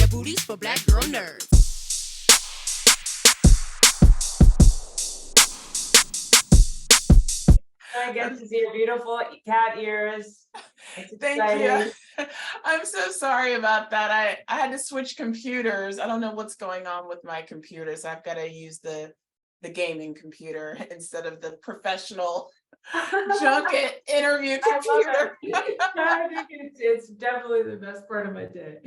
booties for black girl nerds. I get to see your beautiful cat ears. It's Thank exciting. you. I'm so sorry about that. I had to switch computers. I don't know what's going on with my computers. I've got to use the gaming computer instead of the professional junket interview I love computer. it. I think it's definitely the best part of my day.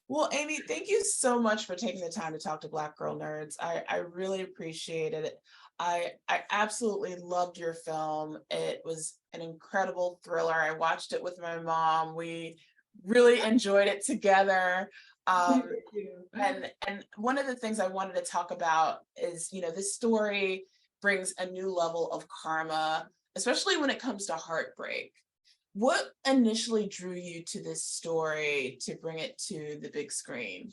Well, Amy, thank you so much for taking the time to talk to Black Girl Nerds. I really appreciated it. I absolutely loved your film. It was an incredible thriller. I watched it with my mom. We really enjoyed it together. Thank you. And one of the things I wanted to talk about is, this story brings a new level of karma, especially when it comes to heartbreak. What initially drew you to this story to bring it to the big screen?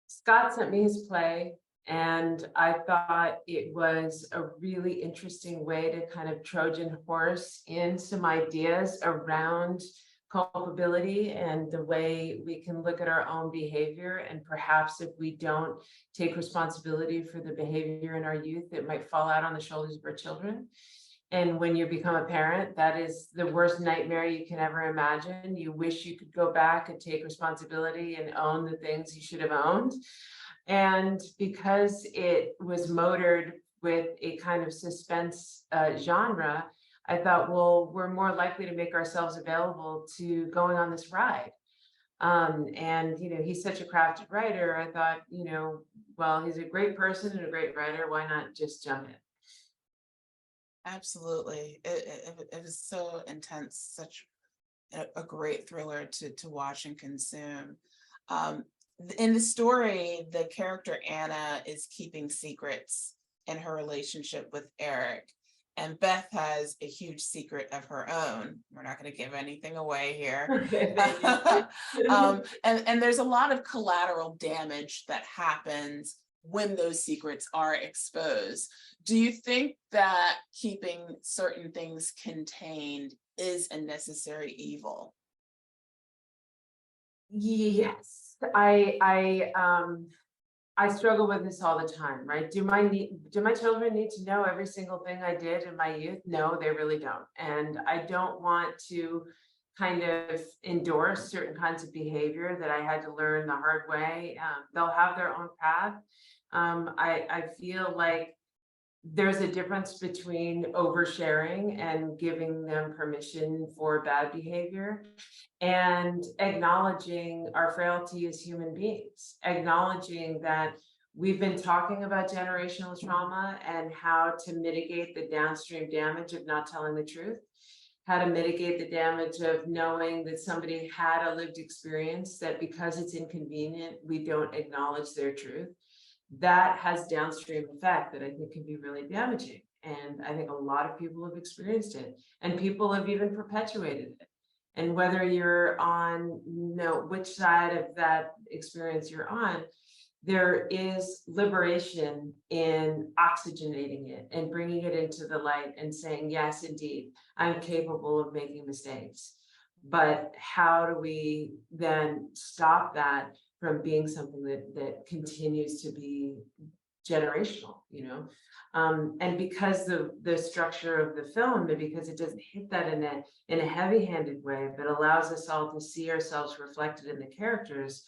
Scott sent me his play, and I thought it was a really interesting way to kind of Trojan horse in some ideas around culpability and the way we can look at our own behavior. And perhaps if we don't take responsibility for the behavior in our youth, it might fall out on the shoulders of our children. And when you become a parent, that is the worst nightmare you can ever imagine. You wish you could go back and take responsibility and own the things you should have owned. And because it was motored with a kind of suspense genre, I thought, well, we're more likely to make ourselves available to going on this ride. And he's such a crafted writer. I thought, well, he's a great person and a great writer. Why not just jump in? Absolutely. It was so intense, such a great thriller to watch and consume. In the story, the character Anna is keeping secrets in her relationship with Eric, and Beth has a huge secret of her own. We're not going to give anything away here. Okay, and there's a lot of collateral damage that happens when those secrets are exposed. Do you think that keeping certain things contained is a necessary evil? Yes, I struggle with this all the time, right? Do my children need to know every single thing I did in my youth? No, they really don't. And I don't want to kind of endorse certain kinds of behavior that I had to learn the hard way. They'll have their own path. I feel like there's a difference between oversharing and giving them permission for bad behavior and acknowledging our frailty as human beings, acknowledging that we've been talking about generational trauma and how to mitigate the downstream damage of not telling the truth, how to mitigate the damage of knowing that somebody had a lived experience that because it's inconvenient, we don't acknowledge their truth. That has downstream effect that I think can be really damaging. And I think a lot of people have experienced it, and people have even perpetuated it. And whether you're on, which side of that experience you're on, there is liberation in oxygenating it and bringing it into the light and saying, yes, indeed, I'm capable of making mistakes. But how do we then stop that from being something that continues to be generational, and because the structure of the film, and because it doesn't hit that in a heavy-handed way, but allows us all to see ourselves reflected in the characters,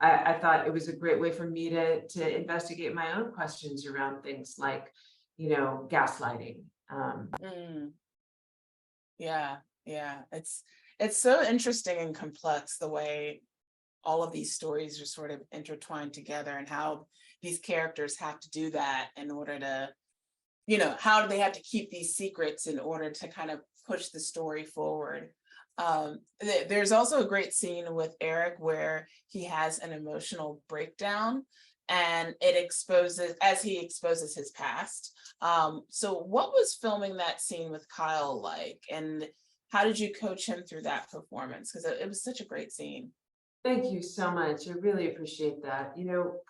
I thought it was a great way for me to investigate my own questions around things like, gaslighting. Yeah, it's so interesting and complex the way all of these stories are sort of intertwined together, and how these characters have to do that in order to, how do they have to keep these secrets in order to kind of push the story forward. There's also a great scene with Eric where he has an emotional breakdown, and as he exposes his past. So what was filming that scene with Kyle like, and how did you coach him through that performance? Because it was such a great scene. Thank you so much. I really appreciate that.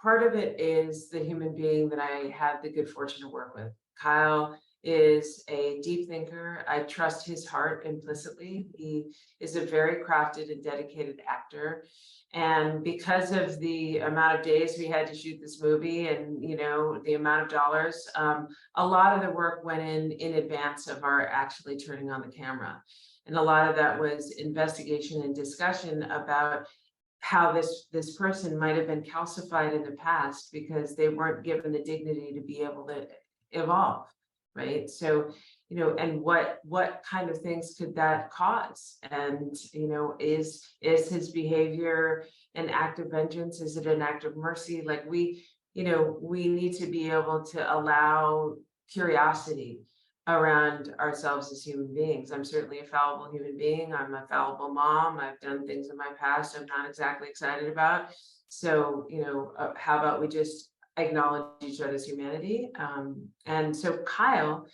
Part of it is the human being that I had the good fortune to work with. Kyle is a deep thinker. I trust his heart implicitly. He is a very crafted and dedicated actor. And because of the amount of days we had to shoot this movie and, you know, the amount of dollars, a lot of the work went in advance of our actually turning on the camera. And a lot of that was investigation and discussion about how this person might have been calcified in the past because they weren't given the dignity to be able to evolve, right? So, you know, and what kind of things could that cause? And, you know, is his behavior an act of vengeance? Is it an act of mercy? Like we, you know, we need to be able to allow curiosity around ourselves as human beings. I'm certainly a fallible human being. I'm a fallible mom. I've done things in my past I'm not exactly excited about. So, you know, how about we just acknowledge each other's humanity? And so Kyle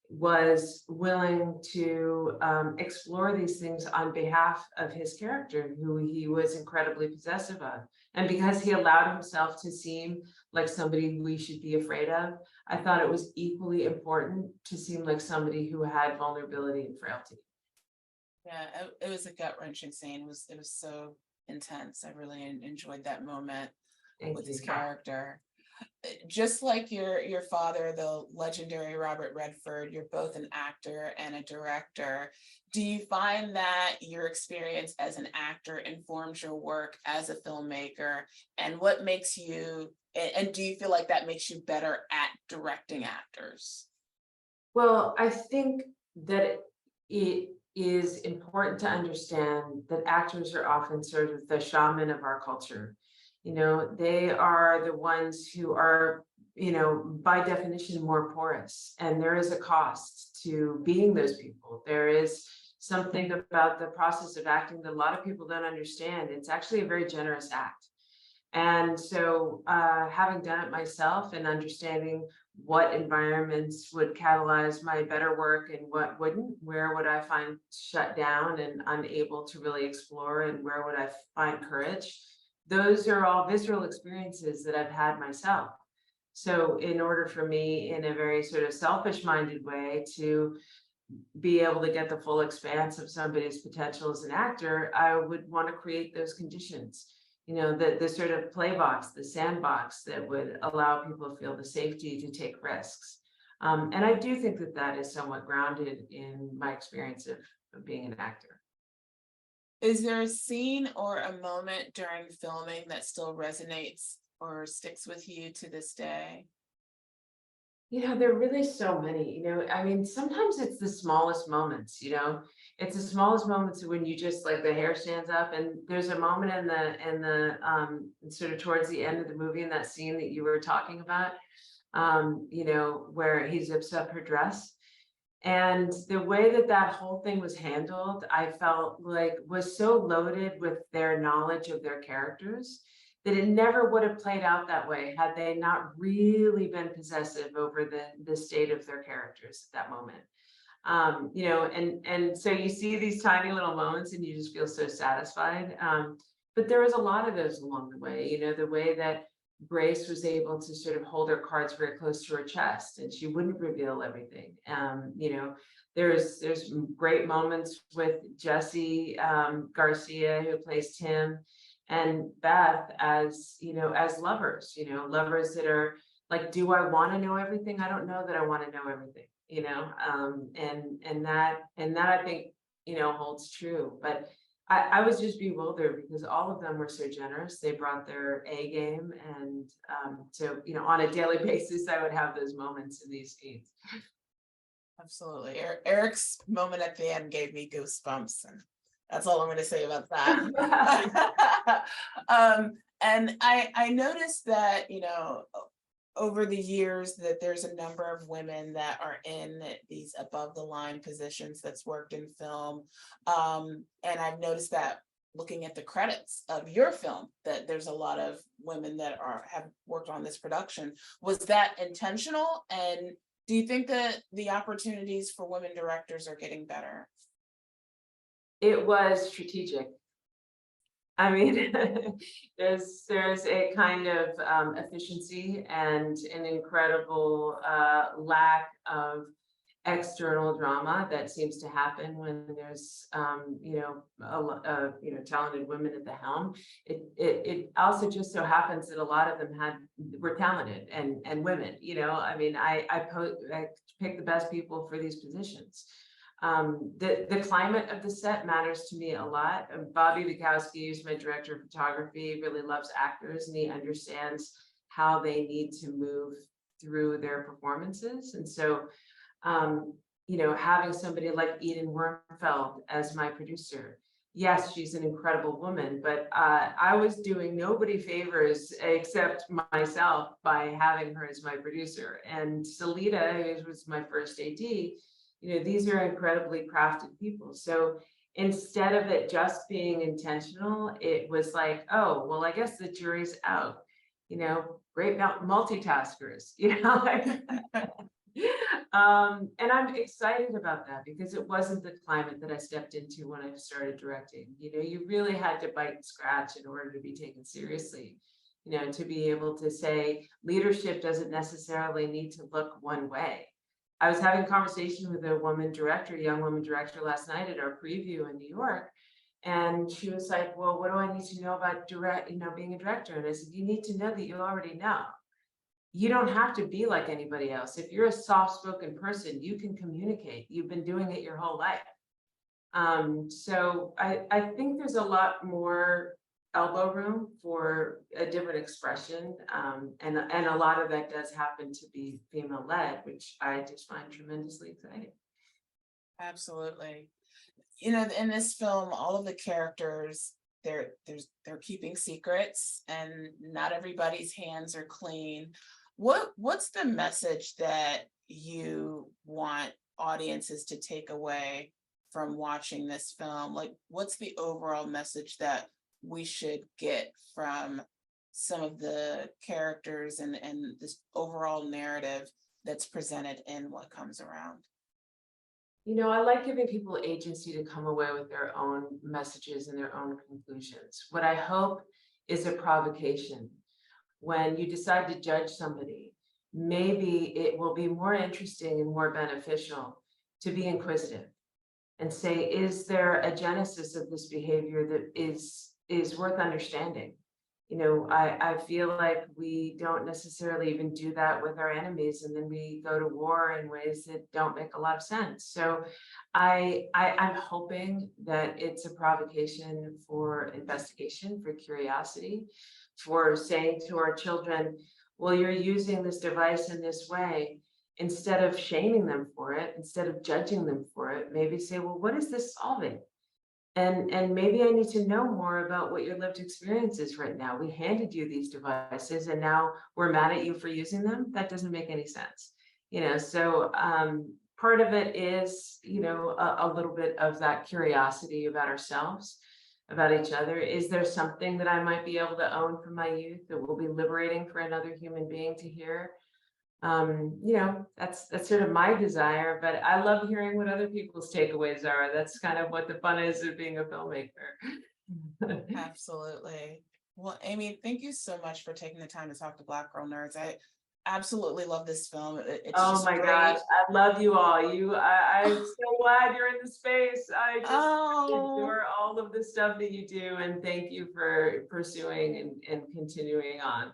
was willing to explore these things on behalf of his character, who he was incredibly possessive of. And because he allowed himself to seem like somebody we should be afraid of, I thought it was equally important to seem like somebody who had vulnerability and frailty. Yeah, it was a gut-wrenching scene. It was so intense. I really enjoyed that moment Thank with you. his character. Just like your father, the legendary Robert Redford, you're both an actor and a director. Do you find that your experience as an actor informs your work as a filmmaker? And what makes you, and do you feel like that makes you better at directing actors? Well, I think that it is important to understand that actors are often sort of the shaman of our culture. You know, they are the ones who are, you know, by definition, more porous. And there is a cost to being those people. There is something about the process of acting that a lot of people don't understand. It's actually a very generous act. And so having done it myself and understanding what environments would catalyze my better work and what wouldn't, where would I find shut down and unable to really explore, and where would I find courage? Those are all visceral experiences that I've had myself. So in order for me, in a very sort of selfish minded way, to be able to get the full expanse of somebody's potential as an actor, I would want to create those conditions. You know, the sort of play box, the sandbox that would allow people to feel the safety to take risks. And I do think that that is somewhat grounded in my experience of being an actor. Is there a scene or a moment during filming that still resonates or sticks with you to this day? You know, there are really so many, you know, I mean, sometimes it's the smallest moments, you know, it's the smallest moments when you just like the hair stands up. And there's a moment in the sort of towards the end of the movie, in that scene that you were talking about, you know, where he zips up her dress. And the way that that whole thing was handled, I felt like was so loaded with their knowledge of their characters that it never would have played out that way had they not really been possessive over the state of their characters at that moment. You know, and so you see these tiny little moments and you just feel so satisfied. But there was a lot of those along the way, you know, the way that Grace was able to sort of hold her cards very close to her chest and she wouldn't reveal everything. You know, there's great moments with Jesse Garcia, who plays Tim, and Beth as, you know, as lovers, you know, lovers that are like, do I want to know everything? I don't know that I want to know everything, you know, and that I think, you know, holds true. But I was just bewildered because all of them were so generous. They brought their A game. And so, you know, on a daily basis, I would have those moments in these scenes. Absolutely. Eric's moment at the end gave me goosebumps, and that's all I'm going to say about that. And I noticed that, you know, over the years that there's a number of women that are in these above the line positions that's worked in film. And I've noticed that looking at the credits of your film, that there's a lot of women that have worked on this production. Was that intentional? And do you think that the opportunities for women directors are getting better? It was strategic. I mean, there's a kind of efficiency and an incredible lack of external drama that seems to happen when there's talented women at the helm. It also just so happens that a lot of them were talented and women. I mean, I pick the best people for these positions. The climate of the set matters to me a lot. Bobby Bukowski, who's my director of photography, really loves actors, and he understands how they need to move through their performances. And so, having somebody like Eden Wernfeld as my producer, yes, she's an incredible woman, but I was doing nobody favors except myself by having her as my producer. And Salita, who was my first AD, these are incredibly crafted people. So instead of it just being intentional, it was like, oh, well, I guess the jury's out, great multitaskers, and I'm excited about that because it wasn't the climate that I stepped into when I started directing. You really had to bite and scratch in order to be taken seriously, to be able to say leadership doesn't necessarily need to look one way. I was having a conversation with a young woman director last night at our preview in New York. And she was like, well, what do I need to know about being a director? And I said, you need to know that you already know. You don't have to be like anybody else. If you're a soft-spoken person, you can communicate. You've been doing it your whole life. So I think there's a lot more elbow room for a different expression. And a lot of that does happen to be female-led, which I just find tremendously exciting. Absolutely. In this film, all of the characters, they're keeping secrets, and not everybody's hands are clean. What's the message that you want audiences to take away from watching this film? Like, what's the overall message that we should get from some of the characters and this overall narrative that's presented in What Comes Around? I like giving people agency to come away with their own messages and their own conclusions. What I hope is a provocation. When you decide to judge somebody, maybe it will be more interesting and more beneficial to be inquisitive and say, is there a genesis of this behavior that is worth understanding? I feel like we don't necessarily even do that with our enemies, and then we go to war in ways that don't make a lot of sense. So I'm hoping that it's a provocation for investigation, for curiosity, for saying to our children, well, you're using this device in this way. Instead of shaming them for it, instead of judging them for it, maybe say, well, what is this solving? And maybe I need to know more about what your lived experience is right now. We handed you these devices and now we're mad at you for using them. That doesn't make any sense. So part of it is, a little bit of that curiosity about ourselves, about each other. Is there something that I might be able to own from my youth that will be liberating for another human being to hear? That's sort of my desire, but I love hearing what other people's takeaways are. That's kind of what the fun is of being a filmmaker. Absolutely. Well, Amy, thank you so much for taking the time to talk to Black Girl Nerds. I absolutely love this film. It's oh my gosh, I love you all. I'm so glad you're in the space. I just adore all of the stuff that you do, and thank you for pursuing and continuing on.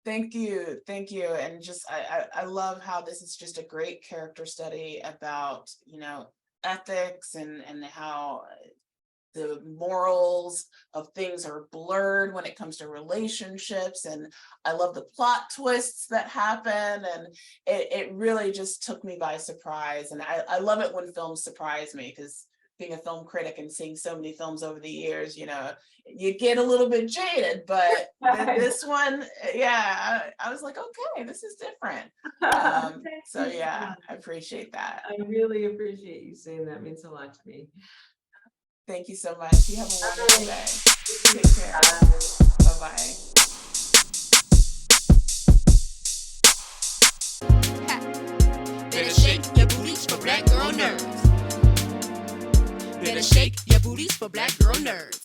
Thank you. And just, I love how this is just a great character study about, ethics and how the morals of things are blurred when it comes to relationships. And I love the plot twists that happen. And it really just took me by surprise. And I love it when films surprise me, because being a film critic and seeing so many films over the years, you get a little bit jaded, but this one, I was like, okay, this is different. So yeah, I appreciate that. I really appreciate you saying that. It means a lot to me. Thank you so much. You have a wonderful day. Take care. Bye-bye. Better shake your booties for Black Girl Nerds. Better shake your booties for Black Girl Nerds.